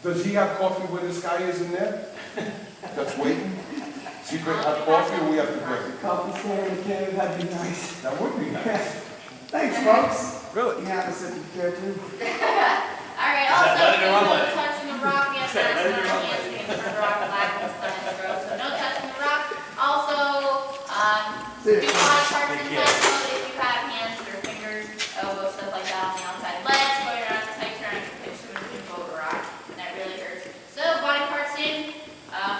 Does he have coffee where this guy is in there? That's waiting? Does he have coffee or we have to bring it? Coffee stand in the cave, that'd be nice. That would be nice. Thanks, folks. Really? You have a sip of beer too. Alright, also, no touching the rock. Yes, that's not a hands being turned rock, black and stuff in the road. So no touching the rock. Also, do body parts inside, so that if you have hands or fingers, elbows, stuff like that on the outside ledge, go around the tight turn, pitch them and go over rock. And that really hurts. So body parts in.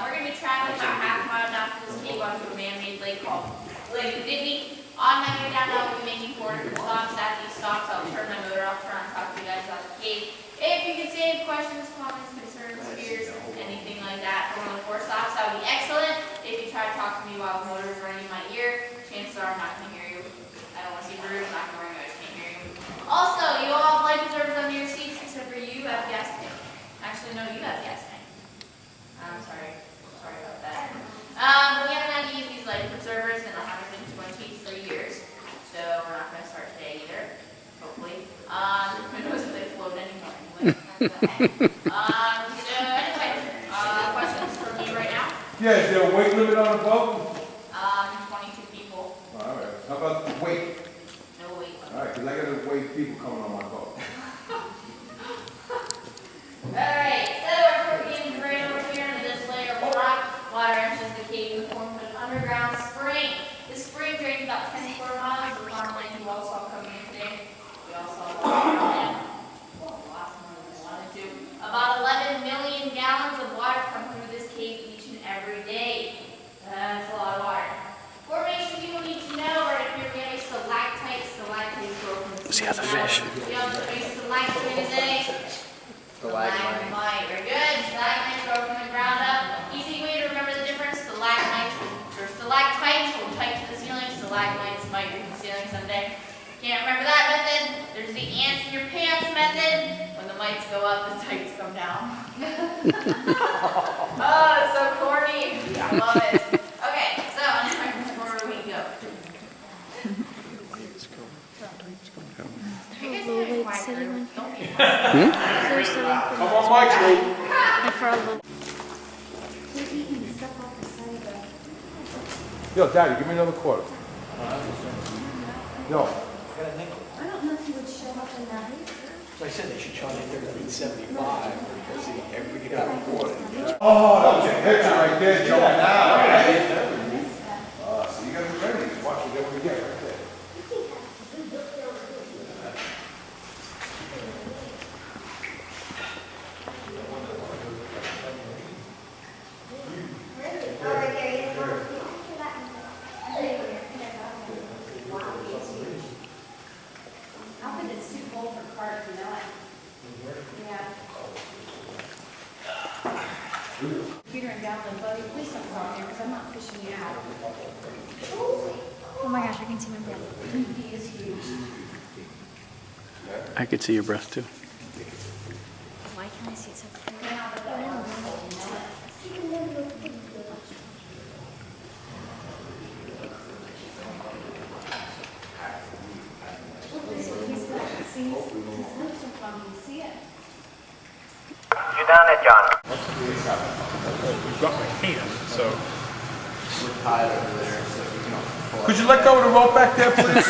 We're going to be traveling about half a mile down to this cave onto a man-made lake called Lake Digby. On my way down, I'll be making 4 stops. At these stops, I'll turn my motor off, try and talk to you guys about the cave. If you can say any questions, comments, concerns, fears, anything like that from the 4 stops, that would be excellent. If you try to talk to me while the motor is running in my ear, chances are I'm not going to hear you. I don't want to see rude, I'm not going to worry, I just can't hear you. Also, you all have life preservers under your seats, except for you have gas tank. Actually, no, you have gas tank. I'm sorry. Sorry about that. We haven't had to use these life preservers in 123 years, so we're not going to start today either, hopefully. Who knows if they float anymore anyway. So anyway, questions for me right now? Yeah, is there a weight limit on the boat? 22 people. Alright. How about the weight? No weight. Alright, because I got to weigh people coming on my boat. Alright, so we're getting right over here into this layer of rock. Water enters the cave in the form of an underground spring. This spring drains about 10 square miles of farmland you all saw coming in today. We all saw farmland. Well, lots more than we wanted to. About 11 million gallons of water come through this cave each and every day. That's a lot of water. Formation people need to know right up here we have a stalactite. Stalactites grow from the See how the fish. You know what a stalactite is, eh? Stalagmite. Very good. Stalagmites grow from the ground up. Easy way to remember the difference. Stalagmites or stalactites will tight to the ceiling. Stalagmites might reach the ceiling someday. Can't remember that method. There's the ants in your pants method. When the mites go up, the tights come down. Oh, it's so corny. I love it. Okay, so where do we go? Come on, Michael. Yo, Daddy, give me another quarter. No. I don't know if you would show up in that. So I said they should charge $13.75 because everybody got a quarter. Oh, that was a picture right there, jumping out. So you gotta be ready. Watch it, what we get right there. I think it's too cold for cart, you know it? Yeah. Peter and Goblin, buddy, please don't come here because I'm not fishing you out. Oh my gosh, I can see my breath. He is huge. I could see your breath too. Why can't I see it so clear? Now that that one's cold, you know it? He's got, see, his lips are funky, you see it? You down there, John? You've got my hand, so. We're tied over there, so we can pull Could you let go of the rope back there, please?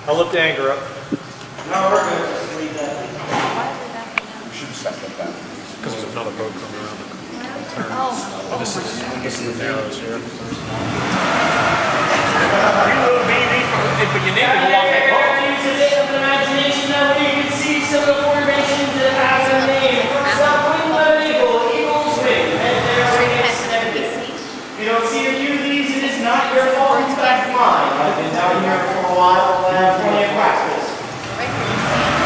I'll lift the anchor up. No, we're good. We should have set that back. Because there's another boat coming around the turn. Oh. This is the narrows here. You little baby, but you need to walk that boat. Use a bit of imagination now where you can see some of the formations that have a name. First up, wing by eagle, eagle's wing, and their wings and everything. If you don't see a few of these, it is not your fault, in fact mine. I've been down here for a while, and I have plenty of practice. Right here, you see them?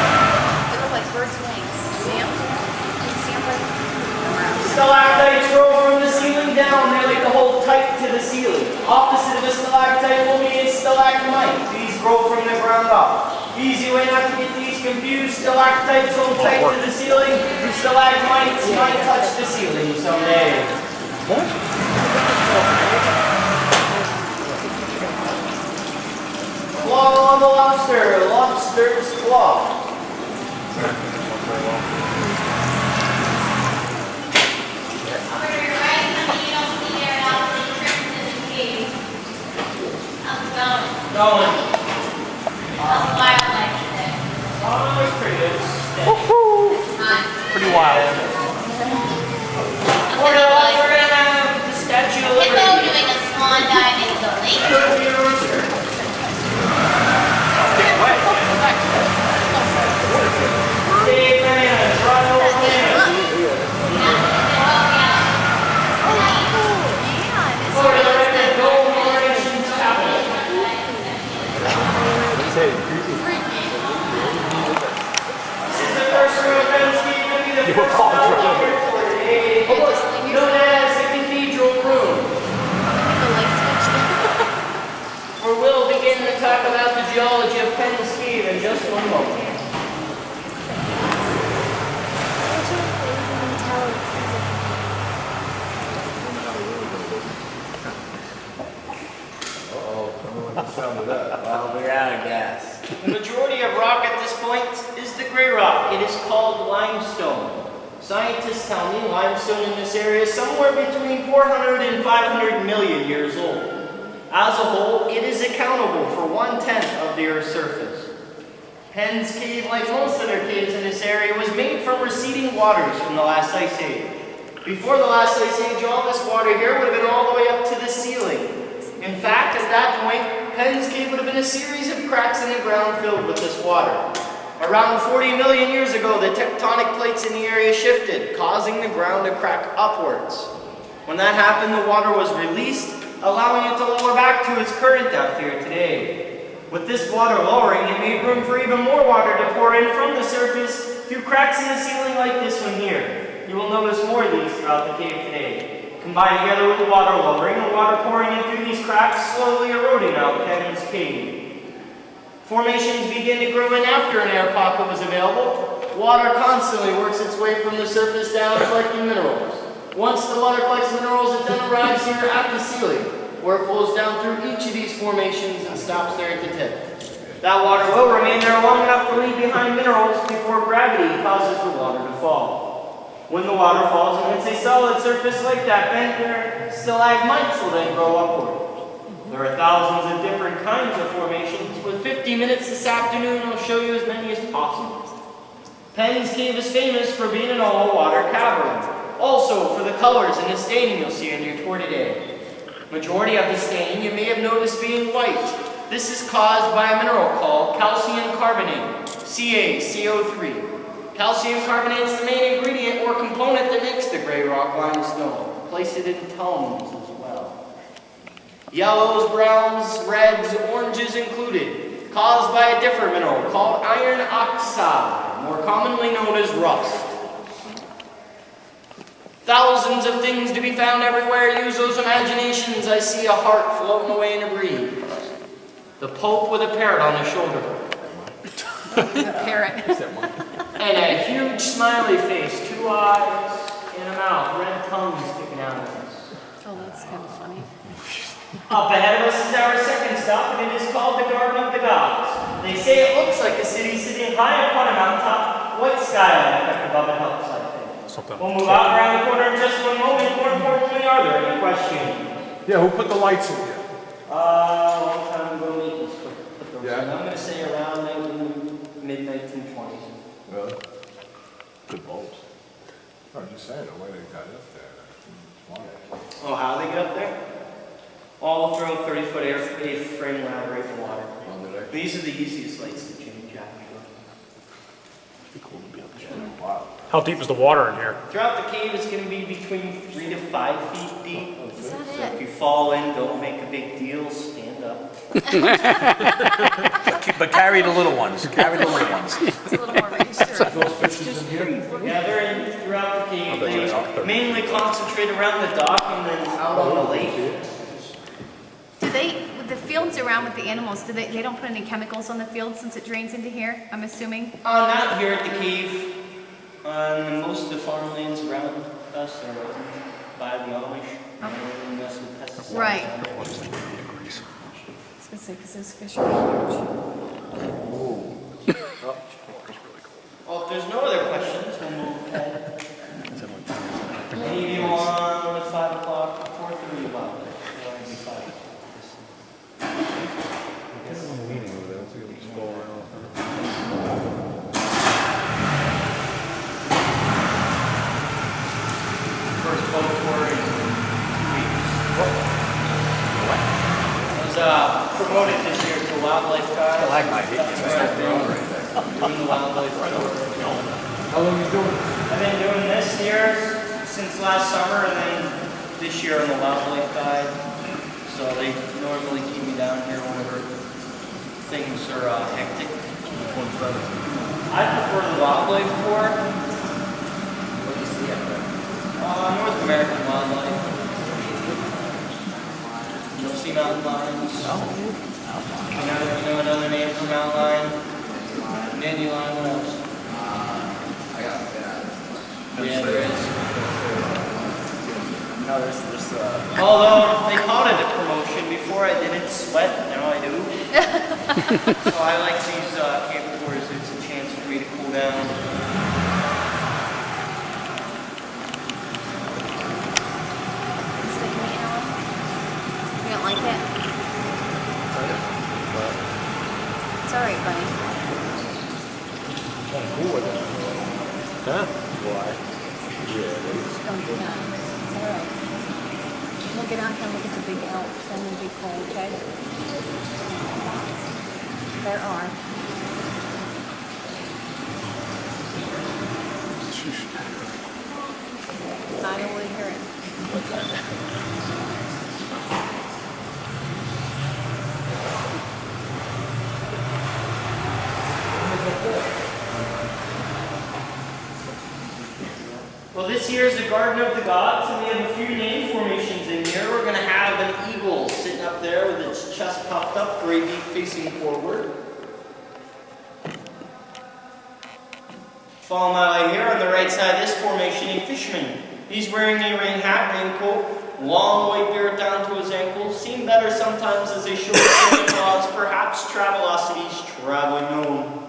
They look like bird's wings. See them? You see them right around. Stalactites grow from the ceiling down. They like to hold tight to the ceiling. Opposite of a stalactite will be a stalagmite. These grow from the ground up. Easy way not to get these confused. Stalactites hold tight to the ceiling. Stalagmites might touch the ceiling someday. Claw on the lobster. Lobster's claw. Going. How's the wildlife today? Oh, it's pretty good. Time. pretty wild. We're gonna have the Statue of Hippo Liberty. doing a swan dive into the lake. Could be a rooster. Hey, man, run over there. Over to the Red Gold Nations Capital. This is the first room of Penn's Key to be the first outdoor today, known as the Cathedral Room, where we'll begin to talk about the geology of Penn's Cave in just one moment. Sound of that. Well, we're out of gas. The majority of rock at this point is the gray rock. It is called limestone. Scientists tell me limestone in this area is somewhere between 400 and 500 million years old. As a whole, it is accountable for 1/10 of the Earth's surface. Penn's Cave, like most other caves in this area, was made from receding waters from the last ice age. Before the last ice age, all this water here would have been all the way up to the ceiling. In fact, at that point, Penn's Cave would have been a series of cracks in the ground filled with this water. Around 40 million years ago, the tectonic plates in the area shifted, causing the ground to crack upwards. When that happened, the water was released, allowing it to lower back to its current depth here today. With this water lowering, it made room for even more water to pour in from the surface through cracks in the ceiling like this one here. You will notice more of these throughout the cave today. Combined together with the water lowering, the water pouring in through these cracks, slowly eroding out Penn's Cave. Formations begin to grow in after an air pocket was available. Water constantly works its way from the surface down, collecting minerals. Once the water collects minerals, it then arrives here at the ceiling, where it flows down through each of these formations and stops there at the tip. That water will remain there long enough to leave behind minerals before gravity causes the water to fall. When the water falls and hits a solid surface like that, then stalagmites will then grow upward. There are thousands of different kinds of formations. With 50 minutes this afternoon, I'll show you as many as possible. Penn's Cave is famous for being an all-water cavern. Also for the colors and the staining you'll see on your tour today. Majority of the staining you may have noticed being white. This is caused by a mineral called calcium carbonate, CaCO3. Calcium carbonate is the main ingredient or component that makes the gray rock limestone. Place it in tones as well. Yellows, browns, reds, oranges included, caused by a different mineral called iron oxide, more commonly known as rust. Thousands of things to be found everywhere. Use those imaginations. I see a heart floating away in a breeze. The Pope with a parrot on his shoulder. Parrot. And a huge smiley face, 2 eyes and a mouth, red tongue sticking out of us. Oh, that's kind of funny. Up ahead of us is our second stop, and it is called the Garden of the Gods. They say it looks like a city sitting high upon a mountaintop. White skyline effect above it helps, I think. Something. We'll move out around the corner in just one moment. More importantly, are there any questions? Yeah, who put the lights in here? A long time ago, we put those Yeah. in. I'm going to say around mid-1920s. Really? Good bulbs. I'm just saying, the way they got up there. Oh, how they get up there? All through a 30-foot A-frame ladder right to water. These are the easiest lights to change, actually. Wow. How deep is the water in here? Throughout the cave, it's going to be between 3 to 5 feet deep. Is that So it? if you fall in, don't make a big deal. Stand up. But carry the little ones. Carry the little ones. It's a little more reassuring. Yeah, they're in throughout the cave. They mainly concentrate around the dock and then out on the lake. Do they, with the fields around with the animals, they don't put any chemicals on the field since it drains into here, I'm assuming? Not here at the cave. Most of the farmlands around us are owned by the Amish. And mess with pesticides. Right. I was gonna say, because those fish are huge. Well, if there's no other questions, we'll move ahead. Any of you on the 5 o'clock, 4:30 about it? promoted this year to wildlife guide. I like my hit. That's what I've been doing the wildlife tour. How long you doing? I've been doing this here since last summer, and then this year on the wildlife guide. So they normally keep me down here whenever things are hectic. I prefer the wildlife tour. What do you see up there? North American wildlife. You'll see mountain lions. You know another name for mountain lion? Dandelion. What else? I got that. Yeah, there is. No, there's Although they called it a promotion before, I didn't sweat. Now I do. So I like these camp tours. It's a chance for me to cool down. Stick me, Alan? You don't like it? It's all right, buddy. Kind of cool with it. Huh? Why? Yeah. Don't do that. It's all right. Look at out here, look at the big elks and the big coal, okay? There are. I don't want to hear it. Well, this year is the Garden of the Gods, and we have a few name formations in here. We're going to have an eagle sitting up there with its chest puffed up, great beak facing forward. Follow my eye here on the right side of this formation, a fisherman. He's wearing a rain hat, raincoat, long white beard down to his ankles, seen better sometimes as a short Santa Claus, perhaps Travelocity's traveling home.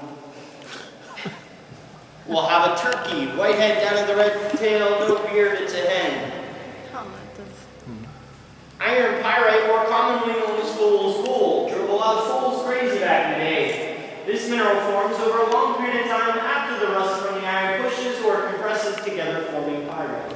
We'll have a turkey, white head down to the red tail, no beard, it's a hen. Iron pyrite, more commonly known as fool's gold, drove a lot of fools crazy back in the day. This mineral forms over a long period of time after the rust from the iron pushes or compresses together, forming pyrite.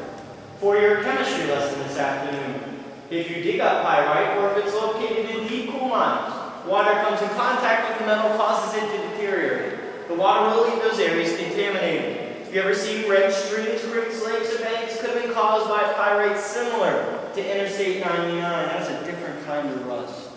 For your chemistry lesson this afternoon, if you dig up pyrite or if it's located in deep cool mines, water comes in contact with the metal, causes it to deteriorate. The water will leave those areas contaminated. If you ever see red streams, rivers, lakes, or banks could have been caused by pyrite similar to Interstate 99. That's a different kind of rust.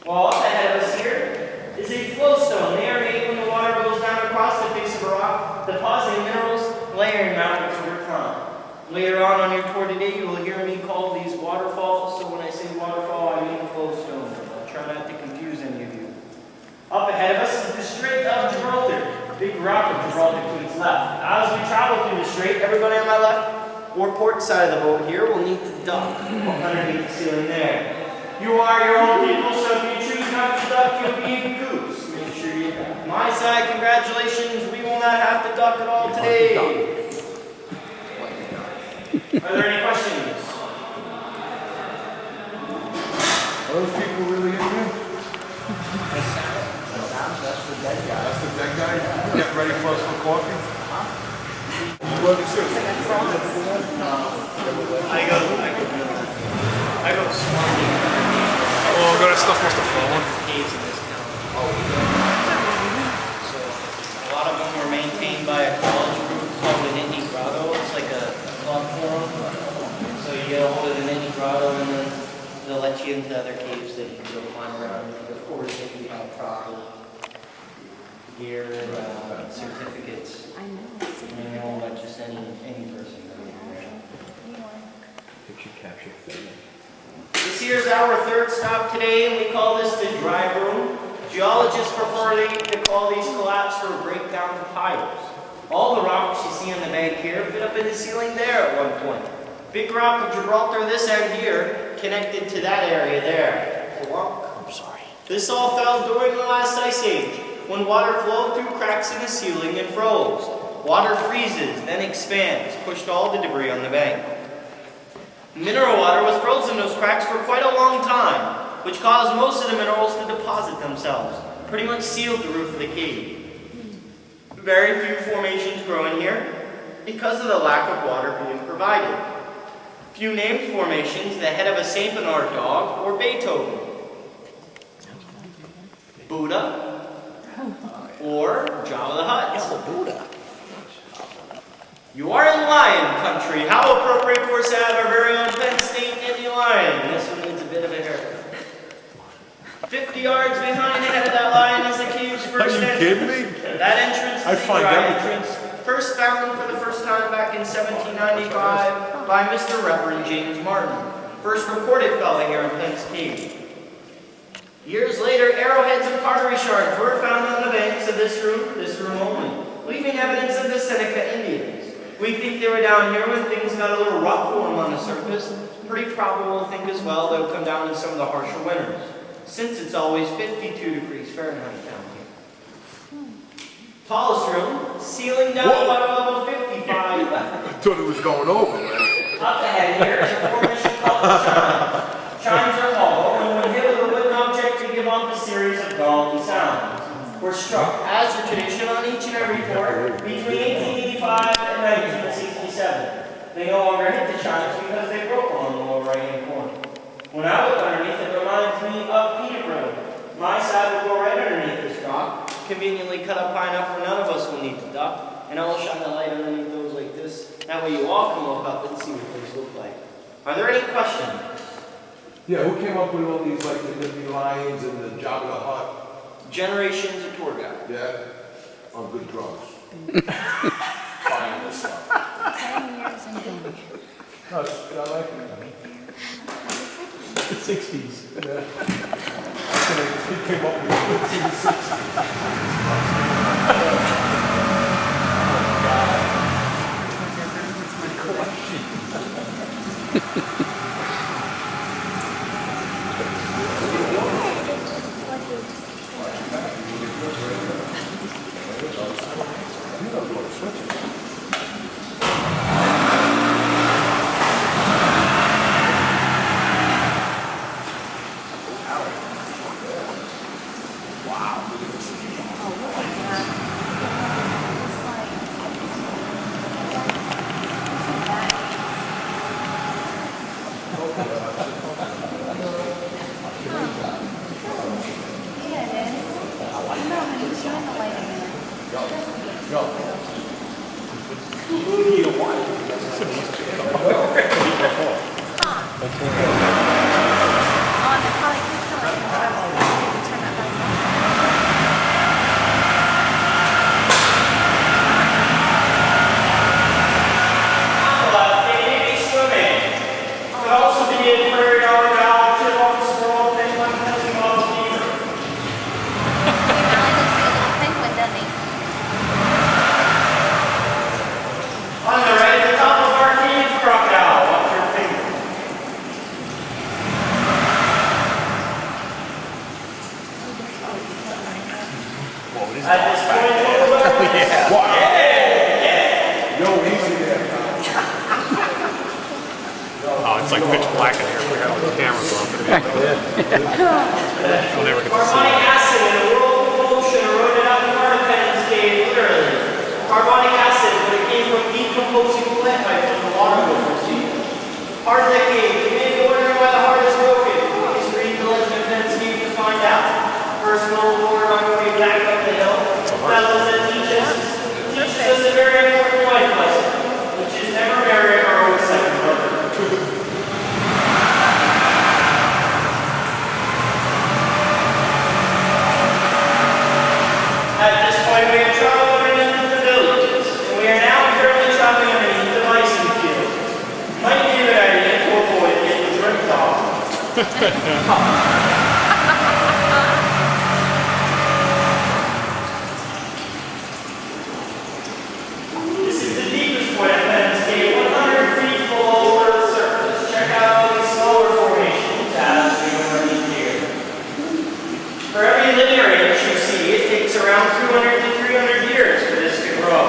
Well, up ahead of us here is a flowstone. They are made when the water goes down across the face of a rock, depositing minerals, layering mountains over time. Later on your tour today, you will hear me call these waterfalls. So when I say waterfall, I mean flowstone. I'll try not to confuse any of you. Up ahead of us is the Strait of Gibraltar, big rock of Gibraltar to its left. As we travel through the strait, everybody on my left or port side of the boat here will need to duck underneath the ceiling there. You are your own people, so if you choose not to duck, you'll be a goose. Make sure you duck. My side, congratulations, we will not have to duck at all today. Are there any questions? Are those people really in here? That's the dead guy. That's the dead guy? Getting ready for us for coffee? What is it? I go swimming. Oh, God, that stuff must have fallen. Caves in this town. So a lot of them were maintained by a college group called the Nittany Grotto. It's like a club forum. So you get a hold of the Nittany Grotto and then they'll let you into other caves that you can go climb around. Of course, if you have proper gear and certificates. I know. And they won't let just any person go in there. Picture capture film. This here's our third stop today, and we call this the dry room. Geologists prefer to call these collapsed or breakdown piles. All the rocks you see on the bank here fit up in the ceiling there at one point. Big rock of Gibraltar, this end here, connected to that area there. I'm sorry. This all fell during the last ice age, when water flowed through cracks in the ceiling and froze. Water freezes, then expands, pushed all the debris on the bank. Mineral water was frozen in those cracks for quite a long time, which caused most of the minerals to deposit themselves, pretty much sealed the roof of the cave. Very few formations grow in here because of the lack of water being provided. Few named formations, the head of a St. Bernard dog or Beethoven. Buddha, or Jabba the Hutt. It's the Buddha. You are in lion country. How appropriate for us to have our very own Penn State Indy lion. This one needs a bit of a haircut. 50 yards behind the head of that lion is the cave's first Are you entrance. kidding me? That entrance I is the find dry everything. entrance, first found for the first time back in 1795 by Mr. Reverend James Martin, first recorded fellow here in Penn's Cave. Years later, arrowheads and pottery shards were found on the banks of this room only, leaving evidence of the Seneca Indians. We think they were down here when things got a little rough for them on the surface. Pretty probable, I think as well, they'll come down in some of the harsher winters, since it's always 52 degrees Fahrenheit down here. Tallest room, ceiling down Whoa. by level 55. I thought it was going over, man. Up ahead here is a formation called the chime. Chimes are hollow, and when hit with a wooden object, they give off a series of gong sounds. Were struck, as a tradition, on each and every fort between 1885 and 1967. They no longer hit the chimes because they broke along the lower right-hand corner. When I look underneath, it reminds me of Peanut Road. My side will go right underneath this rock, conveniently cut up high enough where none of us will need to duck, and I will shine the light underneath those like this. That way you all can look up and see what those look like. Are there any questions? Yeah, who came up with all these, like, the Nippy Lions and the Jabba the Hutt? Generations of tour guide. Yeah, on good drugs. Finding this stuff. 10 years in Penn. No, I like it. The 60s. Yeah. He came up with it in the 60s. It's like pitch black in here. We got all the cameras on. You'll never get to see Carbonic it. acid in a world of motion eroded out the part of Penn's cave, literally. Carbonic acid, but it came from decomposing plant life from the water was received. Heart of the cave. You may be wondering why the heart is broken. Please read the legend of Penn's cave to find out. First World War on our way back up the hill. Fellows that teaches us a very important life lesson, which is never marry our own second brother. At this point, we are traveling underneath the villages, and we are now currently traveling underneath the bison fields. Might be a good idea to avoid getting dripped off. This is the deepest point of Penn's cave, 100 feet below Earth's surface. Check out all these smaller formations as we go underneath here. For every linear inch you see, it takes around 200 to 300 years for this to grow.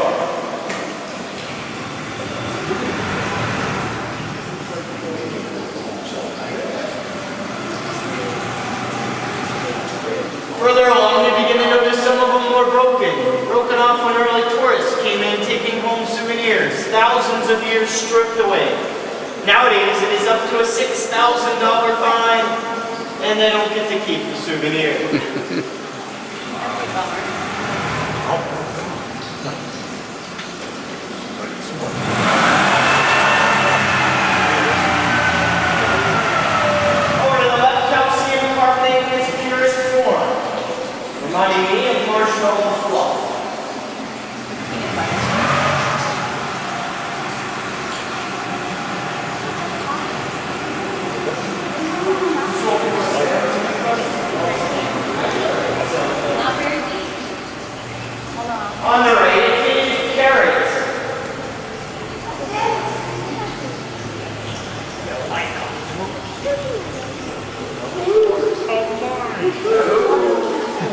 Further along, you begin to notice some of them were broken off when early tourists came in taking home souvenirs, thousands of years stripped away. Nowadays, it is up to a $6,000 fine, and they don't get to keep the souvenir.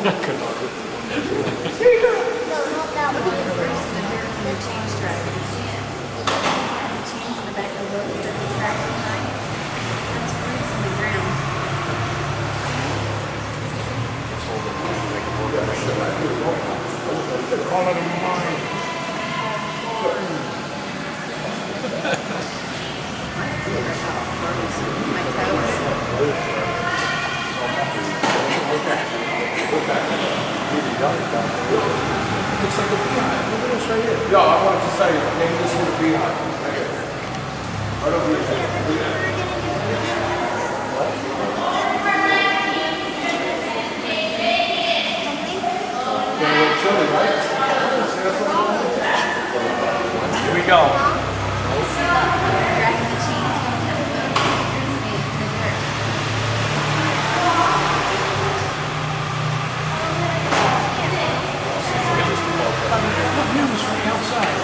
Bruce in the dirt from the change drivers. The chains in the back of the boat, the track behind. That's Bruce in the ground. Calling him mine. Looks like a beehive. Look at this right here. Yo, I wanted to say, maybe this is a beehive. Right here. Right over here. Getting a little chilly, right? Here we go. Dragging the chains from the boat in the dirt.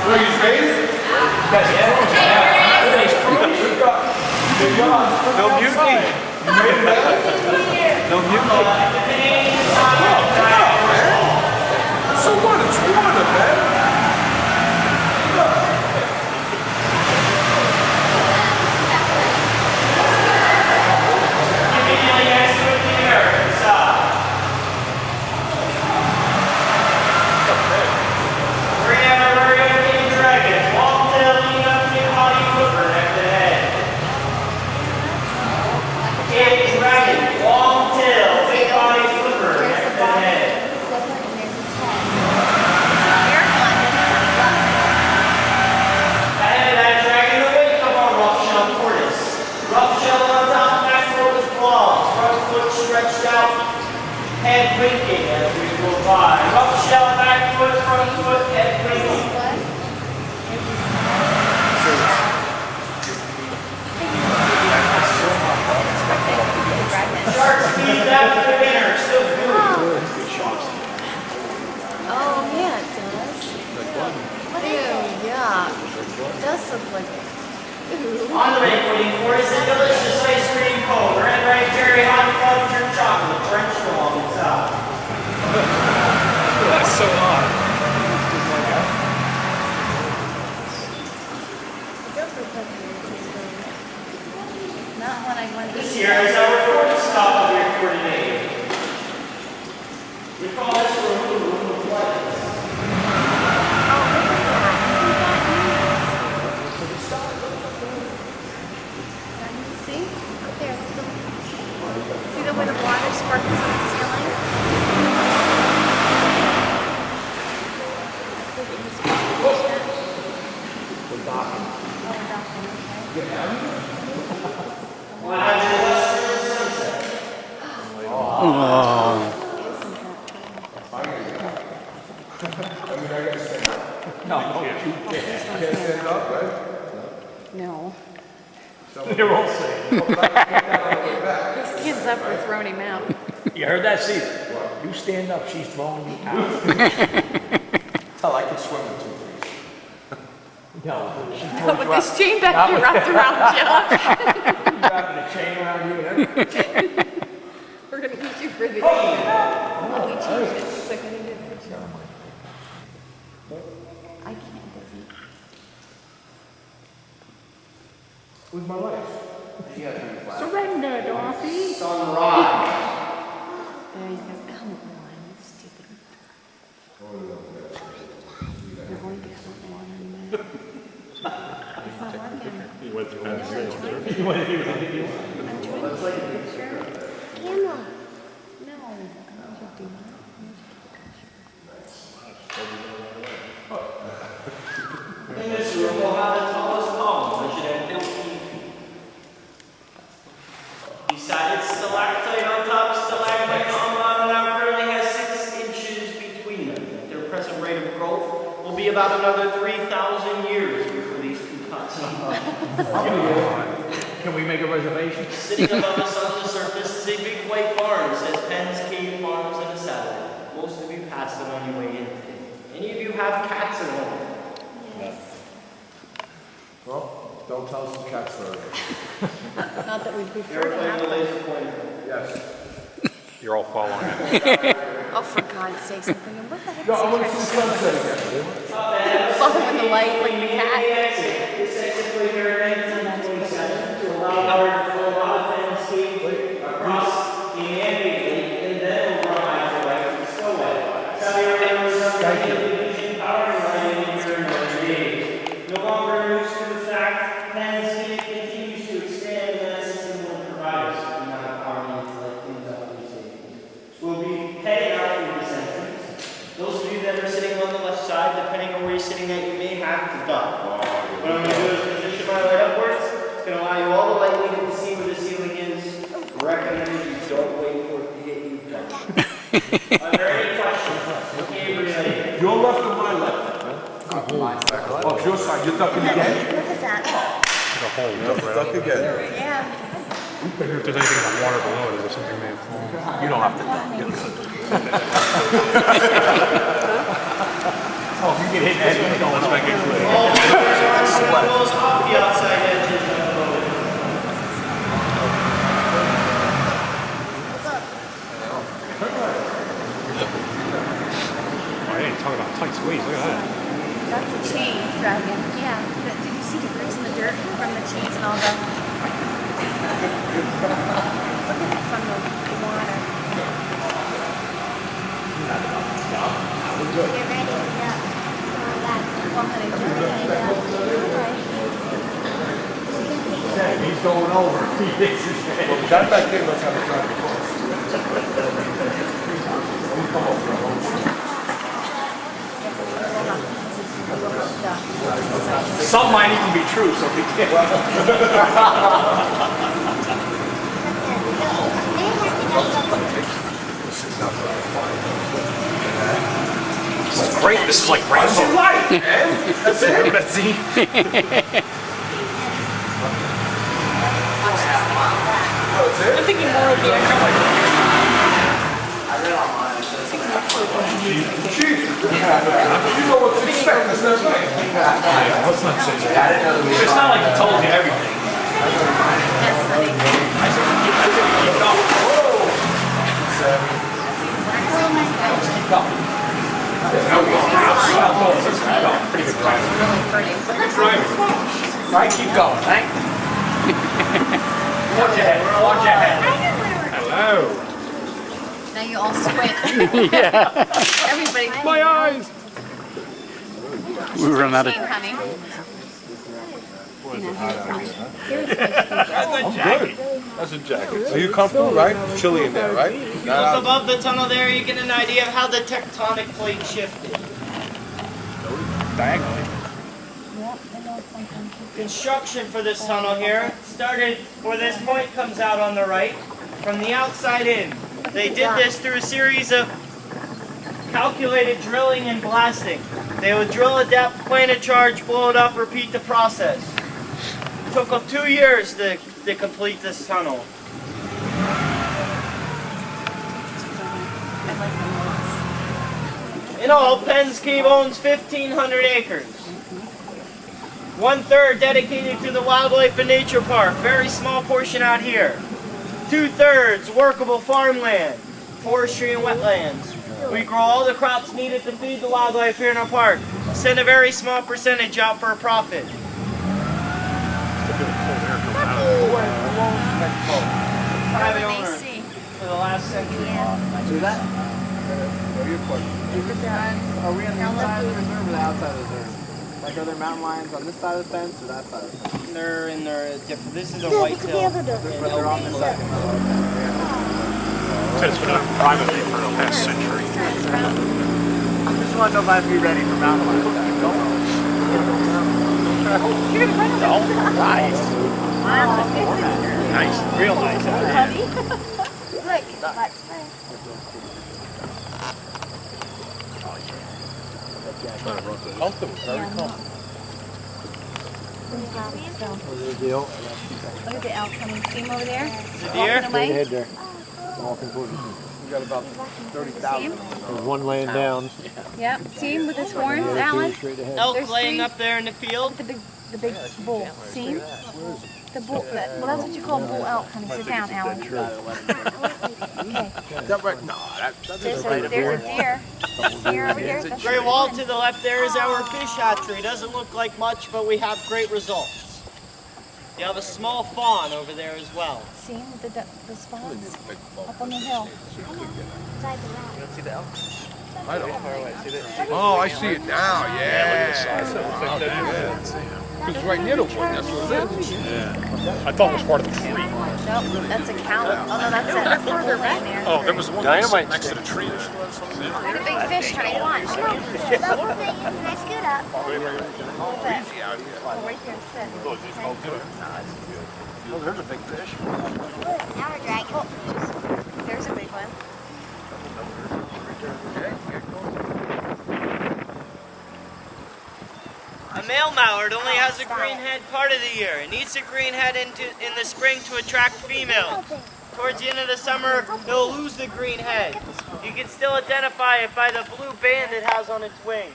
Where you staying? No mutiny. No mutiny. So what? It's water, man. Immediately next to it, the American side. We're gonna have a very king dragon. Long tail leading up to the body flipper neck to head. King dragon, long tail, big body flipper neck to head. Ahead of that dragon, the weight come on rough shell tortoise. Rough shell on top, back foot with claws, front foot stretched out, head winking as we go by. Rough shell, back foot, front foot, head winking. Shark speed after the winner, still good. Oh, yeah, it does. Ew, yuck. It does look like it. On the way, waiting for is a delicious ice cream cone. Red, right, cherry, hot fudge, or chocolate, French along the top. That's so hot. Not one I want to This eat. here is our fourth stop of your tour today. We call this room the room of lights. See? Up there. See the way the water sparkles on the ceiling? One hundred western sunset. Can't stand up, right? No. They're all saying. He stands up, we're throwing him out. You heard that, Steve? You stand up, she's throwing you out. Tell I can swim in 2 feet. No, she's But with this chain back here wrapped around you. wrapping a chain around you and everything. We're gonna eat you for the evening. Oh, we changed it. So can you get a picture? I can't, doesn't. With my legs. You gotta turn the flash. Surrender, Dorothy. Sunrise. There you go. Come on, stupid. You're going to get some water in a minute. It's not working. You went through that. I'm trying to take a picture. Camera. No. I don't do that. In this room, we'll have the tallest column, measured at 15 feet. Beside its stalactite on top, stalagmite on bottom, now currently has 6 inches between them. At their present rate of growth will be about another 3,000 years before these two continents. Can we make a reservation? Sitting above us on the surface is a big white barn, says Penn's Cave Farms and a satellite. Most of you passed it on your way in. Any of you have cats at home? Well, don't tell us the cat story. Not that we prefer You're to playing have. the laser pointer. Yes. You're all following it. Oh, for God's sake, something. What the heck Yo, is I he want to trying see to the do? sunset again. Following the light like the cat. This exit way here in 1927 to allow for a lot of things to across the immediately, and then we'll run out the way from the spillway. So you're going to power and lighting in here in Notre Dame. No longer used to the fact Penn's continues to expand, and that system will provide us with the amount of power needed to light things up in the city. We'll be heading out through this entrance. Those of you that are sitting on the left side, depending on where you're sitting at, you may have to duck. What I'm going to do is position my light upwards. It's going to allow you all the light needed to see where the ceiling is. Recommend you don't wait for it to hit you. Are there any questions? Okay, really. Your left or my left? Oh, it's your side. You're ducking again? Look at that. The hole. Duck again. Yeah. If there's anything in the water below, there's something may have fallen. You don't have to duck. You're good. Oh, if you get hit in the head, you don't want to make it clear. All the doors are closed off the outside edges of the building. Oh, hey, talk about tight squeeze. Look at that. That's a chain dragon. Yeah. Did you see the grooves in the dirt from the chains and all the... Look at it from the water. Get ready. Yeah. Well, honey, He's going over. He hits his head. Well, that back there must have a traffic course. Come on, Some might even be true, so be Great. This is like great. What's your life, man? That's it. That's it. I'm thinking more of the Chief, you know what to expect. That's not right. Let's not say that. It's not like he told you everything. yes, honey. I said, keep going. Keep going. Pretty good driving. Really pretty. Good driving. All right, keep going. Thank you. Watch your head. Watch your head. Hello. Now you all squint. Yeah. Everybody. My eyes. We run out of. Honey. That's a jacket. Are you comfortable, right? Chilly in there, right? If you look above the tunnel there, you get an idea of how the tectonic plate shifted. Diagonally. Construction for this tunnel here started where this point comes out on the right, from the outside in. They did this through a series of calculated drilling and blasting. They would drill a depth, plant a charge, blow it up, repeat the process. It took them 2 years to complete this tunnel. In all, Penn's Cave owns 1,500 acres. 1/3 dedicated to the Wildlife and Nature Park, very small portion out here. 2/3 workable farmland, forestry and wetlands. We grow all the crops needed to feed the wildlife here in our park. Send a very small percentage out for a profit. Private owner for the last century. Do that? Are we on the inside of the reserve or the outside of the reserve? Like, are there mountain lions on this side of the fence or that side of the fence? They're different. This is a white-tail. But they're on the second level. Said it's been on privately for the past century. I just want to know if I have to be ready for mountain lions. You're gonna run over. Oh, nice. Nice. Real nice out here. Look. Comfortable, very comfortable. Look at the elk coming. See him over there? The deer? Walking away. Head there. Walking towards you. We got about 30,000. There's one laying down. Yep. See him with his horns, Alan? Straight ahead. Elk There's laying three. up there in the field. The big bull. See him? The bull, well, that's what you call bull elk, honey. Sit down, Alan. Okay. Is that right? No, There's a deer. Deer over here. That's Gray wall to the left there is our fish hatchery. Doesn't look like much, but we have great results. You have a small fawn over there as well. See with the spawns up on the hill. Inside the rock. You don't see the elk? I don't. Far away. See that? Oh, I see it now. Yeah. Wow, It's right near the one. That's what it is. I thought it was part of the tree. Nope, that's a cow. Oh no, that's it. Further back there. Oh, there was one Dynamite next to the tree. Look at the big fish, honey. Watch. Can I scoot up? Right there, sit. Oh, there's a big fish. Now we're dragging. There's a big one. A male mallard only has a green head part of the year. It needs a green head in the spring to attract females. Towards the end of the summer, it'll lose the green head. You can still identify it by the blue band it has on its wing.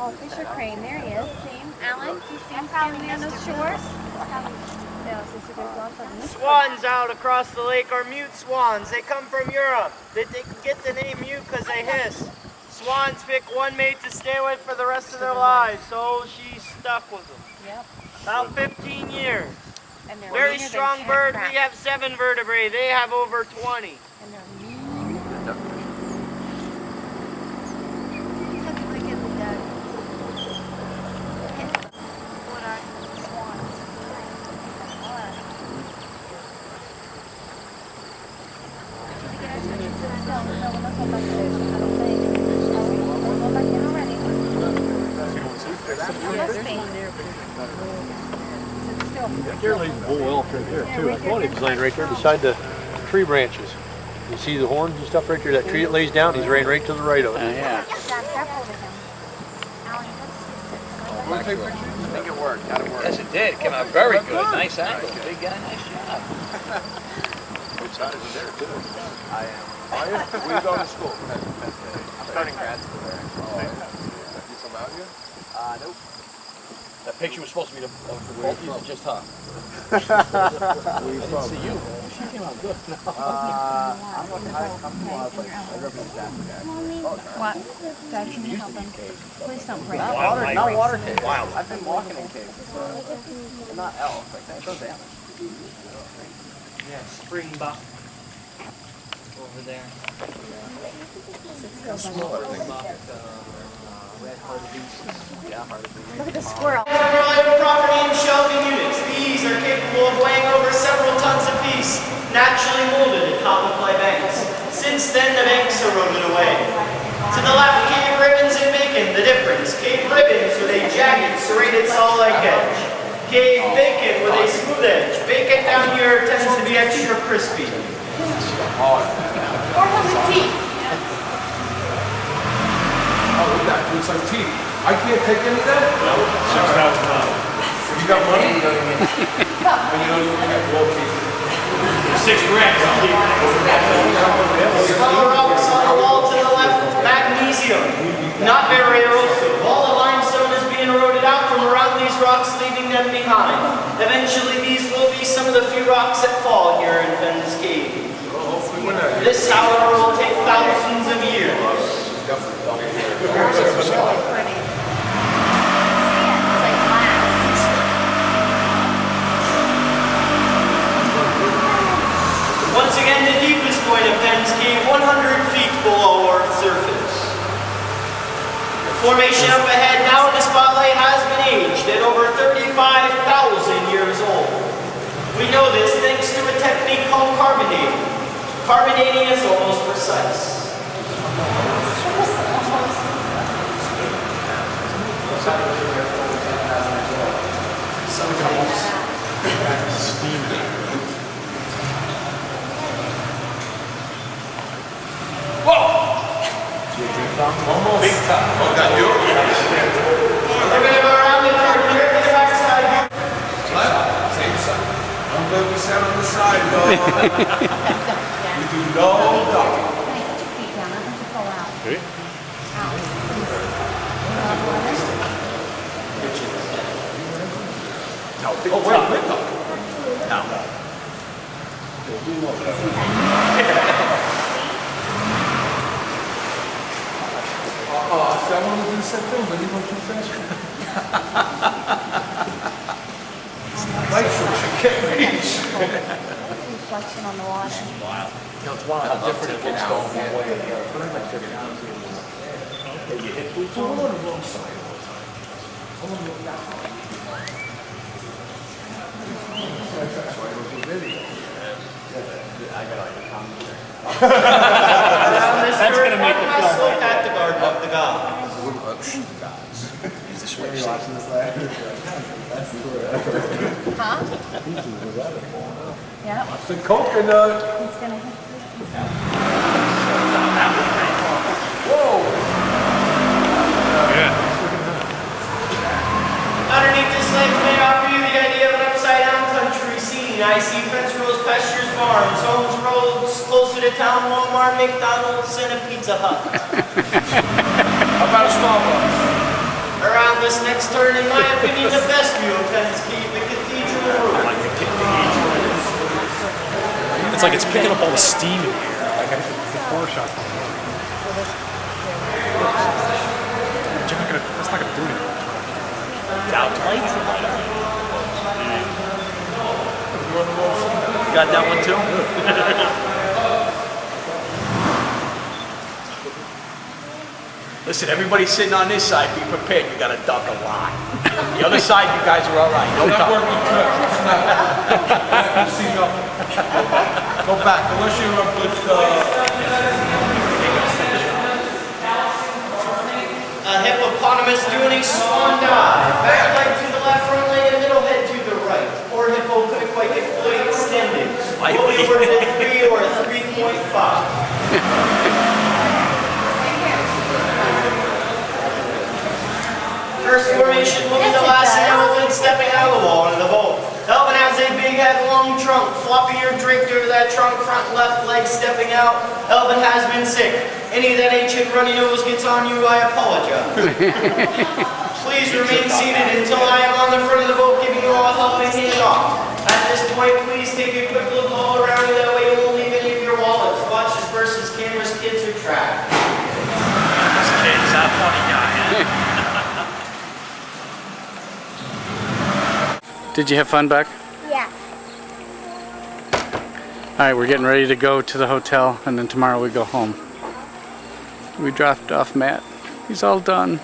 Oh, Fisher crane. There he is. See him, Alan? You see him standing on those shores? Yeah, so there's lots of them. Swans out across the lake are mute swans. They come from Europe. They get the name mute because they hiss. Swans pick one mate to stay with for the rest of their lives, so she's stuck with them. Yep. About 15 years. And they're Very meaner than strong cat bird. crap. We have 7 vertebrae. They have over 20. And they're mean. Look at the duck. What are swans? They're leaving bull elk right there too. I thought he was laying right there beside the tree branches. You see the horns and stuff right there. That tree that lays down, he's laying right to the right of it. Yeah. Want to take pictures? I think it worked. How'd it work? Yes, it did. It came out very good. Nice angle. Big guy, nice job. Which side is it there too? I am. Are you? Where you going to school? I'm starting grad school there. You from out here? Nope. That picture was supposed to be the both of just her. Where you from? See you. She came out good. I'm from a lot of places. I grew up in Jackson. What? Dad, can you help them? Please don't break it. Not water caves. Wild. I've been walking in caves. They're not elk. Like that. So damage. Yeah, springbuck over there. Look at the squirrel. Private property and shelving units. These are capable of weighing over several tons apiece, naturally molded at top-of-clay banks. Since then, the banks eroded away. To the left, Cape Ribbons and Bacon, the difference. Cape Ribbons with a jagged, serrated saw-like edge. Cape Bacon with a smooth edge. Bacon down here tends to be extra crispy. Or has a teeth. Oh, look at that. Looks like teeth. I can't take any of that? No. You got money? And you don't even get gold teeth. Smaller rocks on the wall to the left, magnesium. Not very erosive. All the limestone is being eroded out from around these rocks, leaving them behind. Eventually, these will be some of the few rocks that fall here in Penn's Cave. This, however, will take thousands of years. Once again, the deepest point of Penn's Cave, 100 feet below Earth's surface. The formation up ahead now in the spotlight has been aged at over 35,000 years old. We know this thanks to a technique called carbonating. Carbonating is almost precise. Big time. Oh, got you? We're going to go around the turn here to the back side. Same side. I'm glad we sat on the side, though. We do no ducking. Put your feet down. I want you to pull out. Okay. Out. No, big Oh, wait, window. No. That one was in September, but you went too fast. Light switch, you can't reach. Reflection on the water. Wild. You know, it's wild how different it looks going one way or the other. Like different You hit boots I'm on? on the wrong side all the time. I'm on the wrong side. That's why I don't do video. I got like a comment there. That's gonna make the film like that. The garden of the god. He's the Are you switch. watching this later? That's the story. Huh? Yeah. It's the coconut. It's gonna hit. Yeah. Underneath this lake may offer you the idea of an upside-down country scene. I see fence rows, pastures, barns, homes, roads, closer to town, Walmart, McDonald's, and a Pizza Hut. How about a Starbucks? Around this next turn, in my opinion, the best view of Penn's Key, the cathedral roof. Like the it's like it's picking up all the steam in here. Like the core shot. That's not gonna do anything. Doubt. You got that one too? Listen, everybody sitting on this side, be prepared. You got to duck a lot. The other side, you guys are all right. No Not duck. working trip. It's not. You see nothing. Go back, unless you're up with, A hippopotamus doing a swan dive. Back leg to the left, front leg and middle head to the right. Poor hippo couldn't quite get fully extended. Fully awarded a 3 or a 3.5. First formation will be the last elephant stepping out of the wall into the boat. Elephant has a big head, long trunk, floppy ear draped over that trunk, front left leg stepping out. Elephant has been sick. Any of that ancient runny nose gets on you, I apologize. Please remain seated until I am on the front of the boat giving you all a helping hand off. At this point, please take a quick look all around you, that way you won't leave any of your wallets, watches, purses, cameras, kids, or trash. This kid's that funny guy. Did you have fun, Buck? Yeah. All right, we're getting ready to go to the hotel, and then tomorrow we go home. We dropped off Matt. He's all done.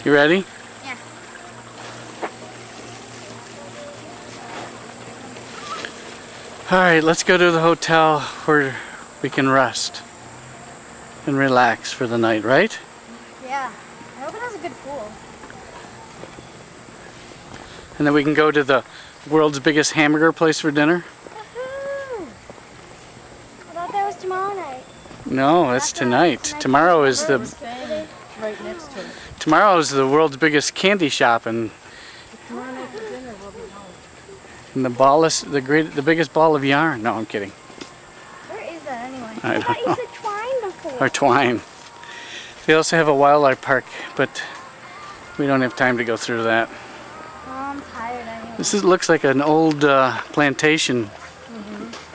You ready? Yeah. All right, let's go to the hotel where we can rest and relax for the night, right? Yeah. I hope it has a good pool. And then we can go to the world's biggest hamburger place for dinner. Woohoo! I thought that was tomorrow night. No, it's tonight. Tomorrow is the Right next to it. tomorrow is the world's biggest candy shop, and Tomorrow night for dinner, we'll be home. the biggest ball of yarn. No, I'm kidding. Where is that anyway? I don't thought you know. said twine before. Or twine. They also have a wildlife park, but we don't have time to go through that. Oh, I'm tired anyway. Looks like an old plantation. I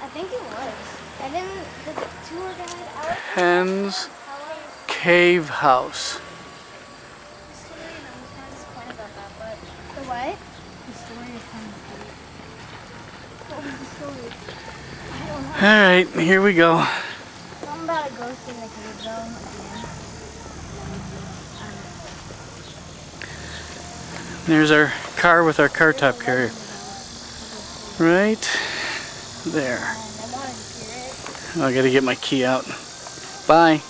think it was. I didn't. The tour guide. I like Penn's Cave House. the story, and I was kind of disappointed about that. But the what? The story of Penn. What was the story? I don't know. All right, here we go. Something about a ghost in the cave, though. There's our car with our car top carrier. Right there. I wanted to hear it. I gotta get my key out. Bye.